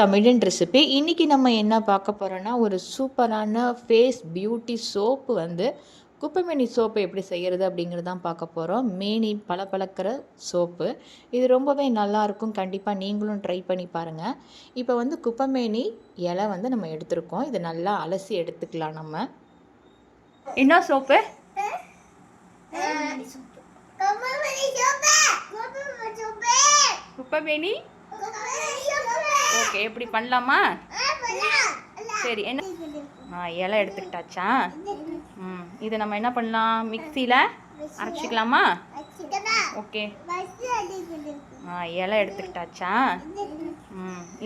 தமிழன் ரெசிபி. இன்றைக்கி நம்ம என்ன பார்க்க போகிறோன்னா, ஒரு சூப்பரான ஃபேஸ் பியூட்டி சோப்பு வந்து குப்பைமேனி சோப்பு எப்படி செய்கிறது அப்படிங்கிறது தான் பார்க்க போகிறோம். மேனி பளபளக்கிற சோப்பு. இது ரொம்பவே நல்லாயிருக்கும். கண்டிப்பாக நீங்களும் ட்ரை பண்ணி பாருங்கள். இப்போ வந்து குப்பைமேனி இலை வந்து நம்ம எடுத்துருக்கோம். இதை நல்லா அலசி எடுத்துக்கலாம். நம்ம என்ன சோப்பு? குப்பைமேனி. ஓகே, எப்படி பண்ணலாமா? சரி, என்ன இலை எடுத்துக்கிட்டாச்சா? இதை நம்ம என்ன பண்ணலாம்? மிக்சியில் அரைச்சிக்கலாமா? ஓகே, இலை எடுத்துக்கிட்டாச்சா?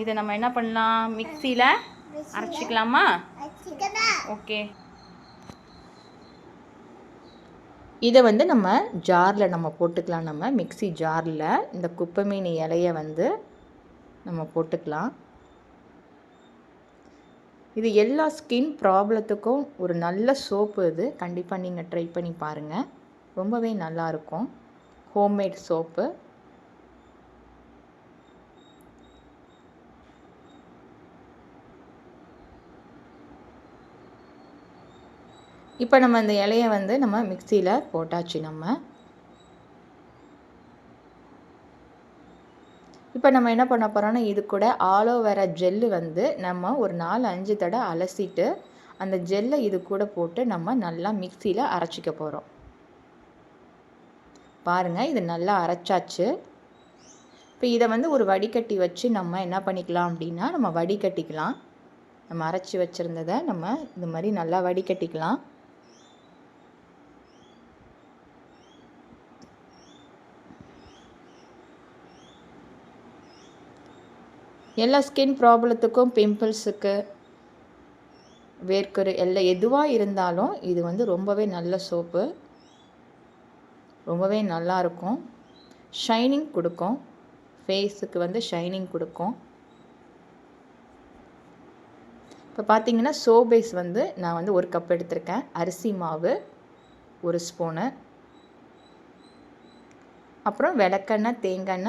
இதை நம்ம என்ன பண்ணலாம்? மிக்சியில் அரைச்சிக்கலாமா? ஓகே, இதை வந்து நம்ம ஜாரில் நம்ம போட்டுக்கலாம். நம்ம மிக்சி ஜாரில் இந்த குப்பைமேனி இலையை வந்து நம்ம போட்டுக்கலாம். இது எல்லா ஸ்கின் ப்ராப்ளத்துக்கும் ஒரு நல்ல சோப்பு. இது கண்டிப்பாக நீங்கள் ட்ரை பண்ணி பாருங்கள். ரொம்பவே நல்லாயிருக்கும். Homemade soap. இப்போ நம்ம இந்த இலையை வந்து நம்ம மிக்சியில் போட்டாச்சு. இப்போ நம்ம என்ன பண்ண போகிறோன்னா, இது கூட ஆலோவேரா ஜெல்லு வந்து நம்ம ஒரு 4-5 தடவை அலசிட்டு அந்த ஜெல்லை இது கூட போட்டு நம்ம நல்லா மிக்சியில் அரைச்சிக்க போகிறோம். பாருங்கள், இது நல்லா அரைச்சாச்சு. இப்போ இதை வந்து ஒரு வடிகட்டி வச்சு நம்ம என்ன பண்ணிக்கலாம் அப்படின்னா, நம்ம வடிகட்டிக்கலாம். நம்ம அரைச்சி வச்சுருந்ததை நம்ம இந்த மாதிரி நல்லா வடிகட்டிக்கலாம். எல்லா ஸ்கின் ப்ராப்ளத்துக்கும், பிம்பிள்ஸுக்கு, வேர்க்கரு எல்லாம் எதுவாக இருந்தாலும் இது வந்து ரொம்பவே நல்ல சோப்பு. ரொம்பவே நல்லாயிருக்கும். ஷைனிங் கொடுக்கும். ஃபேஸுக்கு வந்து ஷைனிங் கொடுக்கும். இப்போ பார்த்தீங்கன்னா, சோப் பேஸ் வந்து நான் வந்து 1 கப் எடுத்திருக்கேன். அரிசி மாவு 1 ஸ்பூனு, அப்புறம் விளக்கெண்ணெய், தேங்காய்,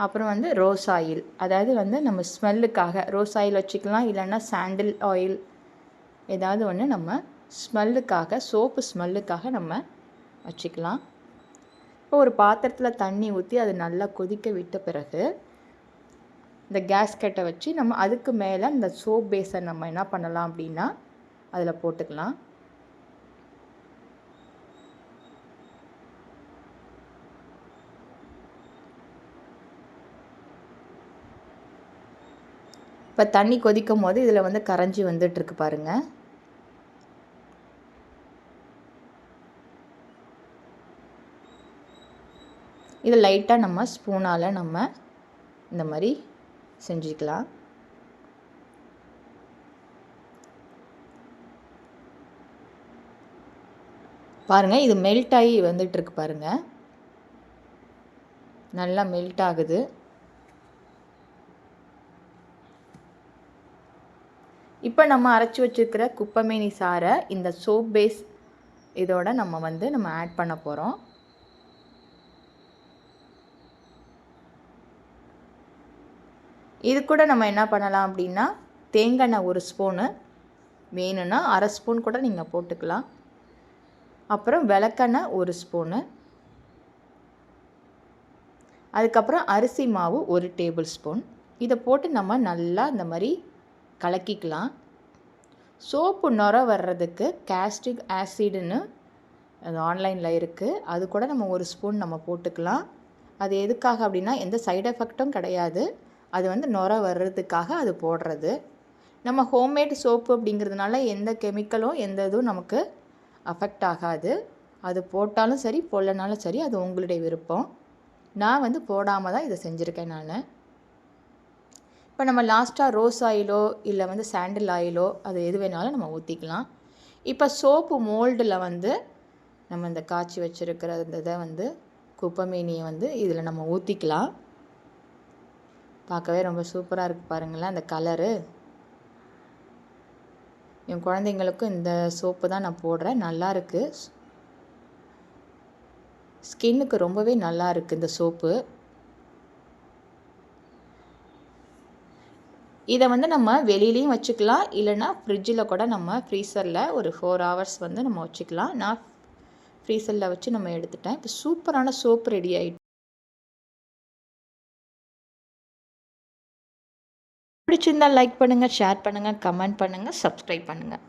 அப்புறம் வந்து ரோஸ் ஆயில். அதாவது வந்து நம்ம ஸ்மெல்லுக்காக ரோஸ் ஆயில் வச்சுக்கலாம். இல்லைன்னா சாண்டில் ஆயில், ஏதாவது ஒன்று நம்ம ஸ்மெல்லுக்காக, சோப்பு ஸ்மெல்லுக்காக நம்ம வச்சுக்கலாம். இப்போ ஒரு பாத்திரத்தில் தண்ணி ஊற்றி அது நல்லா கொதிக்க விட்ட பிறகு இந்த கேஸ்கெட்டை வச்சு நம்ம அதுக்கு மேலே இந்த சோப் பேஸை நம்ம என்ன பண்ணலாம் அப்படின்னா அதில் போட்டுக்கலாம். இப்போ தண்ணி கொதிக்கும் போது இதில் வந்து கரைஞ்சி வந்துட்டுருக்கு பாருங்கள். இது லைட்டாக நம்ம ஸ்பூனால் நம்ம இந்த மாதிரி செஞ்சுக்கலாம். பாருங்கள், இது மெல்ட் ஆகி வந்துட்டுருக்கு பாருங்கள். நல்லா மெல்ட் ஆகுது. இப்போ நம்ம அரைச்சி வச்சுருக்கிற குப்பைமேனி சாறை இந்த சோப் பேஸ் இதோட நம்ம ஆட் பண்ண போகிறோம். இது கூட நம்ம என்ன பண்ணலாம் அப்படின்னா, தேங்காய் எண்ணெய் 1 ஸ்பூனு, வேணும்னா அரை ஸ்பூன் கூட நீங்கள் போட்டுக்கலாம். அப்புறம் விளக்கெண்ணெய் 1 ஸ்பூனு, அதுக்கப்புறம் அரிசி மாவு 1 டேபிள் ஸ்பூன். இதை போட்டு நம்ம நல்லா இந்த மாதிரி கலக்கிக்கலாம். சோப்பு நுர வர்றதுக்கு காஸ்டிக் ஆசிடுன்னு அது ஆன்லைனில் இருக்குது. அது கூட நம்ம 1 ஸ்பூன் நம்ம போட்டுக்கலாம். அது எதுக்காக அப்படின்னா, எந்த சைடு எஃபெக்டும் கிடையாது. அது வந்து நுர வர்றதுக்காக அது போடுறது. நம்ம ஹோம்மேட் சோப்பு அப்படிங்கிறதுனால எந்த கெமிக்கலும் எந்த இதுவும் நமக்கு அஃபெக்ட் ஆகாது. அது போட்டாலும் சரி, போடலனாலும் சரி, அது உங்களுடைய விருப்பம். நான் வந்து போடாமல் தான் இதை செஞ்சுருக்கேன் நான். இப்போ நம்ம லாஸ்ட்டாக ரோஸ் ஆயிலோ இல்லை வந்து சாண்டில் ஆயிலோ அது எது வேணாலும் நம்ம ஊற்றிக்கலாம். இப்போ சோப்பு மோல்டில் வந்து நம்ம இந்த காய்ச்சி வச்சுருக்கிற இந்த இதை வந்து குப்பைமேனியை வந்து இதில் நம்ம ஊற்றிக்கலாம். பார்க்கவே ரொம்ப சூப்பராக இருக்குது பாருங்களேன் அந்த கலரு. என் குழந்தைங்களுக்கும் இந்த சோப்பு தான் நான் போடுறேன். நல்லா இருக்குது. ஸ்கின்னுக்கு ரொம்பவே நல்லா இருக்குது இந்த சோப்பு. இதை வந்து நம்ம வெளியிலையும் வச்சுக்கலாம், இல்லைன்னா ஃப்ரிட்ஜில் கூட நம்ம ஃப்ரீசரில் ஒரு 4 ஹவர்ஸ் வந்து நம்ம வச்சுக்கலாம். நான் ஃப்ரீசரில் வச்சு நம்ம எடுத்துட்டேன். இப்போ சூப்பரான சோப்பு ரெடி ஆகிட்டு. பிடிச்சிருந்தால் லைக் பண்ணுங்கள், ஷேர் பண்ணுங்கள், கமெண்ட் பண்ணுங்கள், சப்ஸ்கிரைப் பண்ணுங்கள்.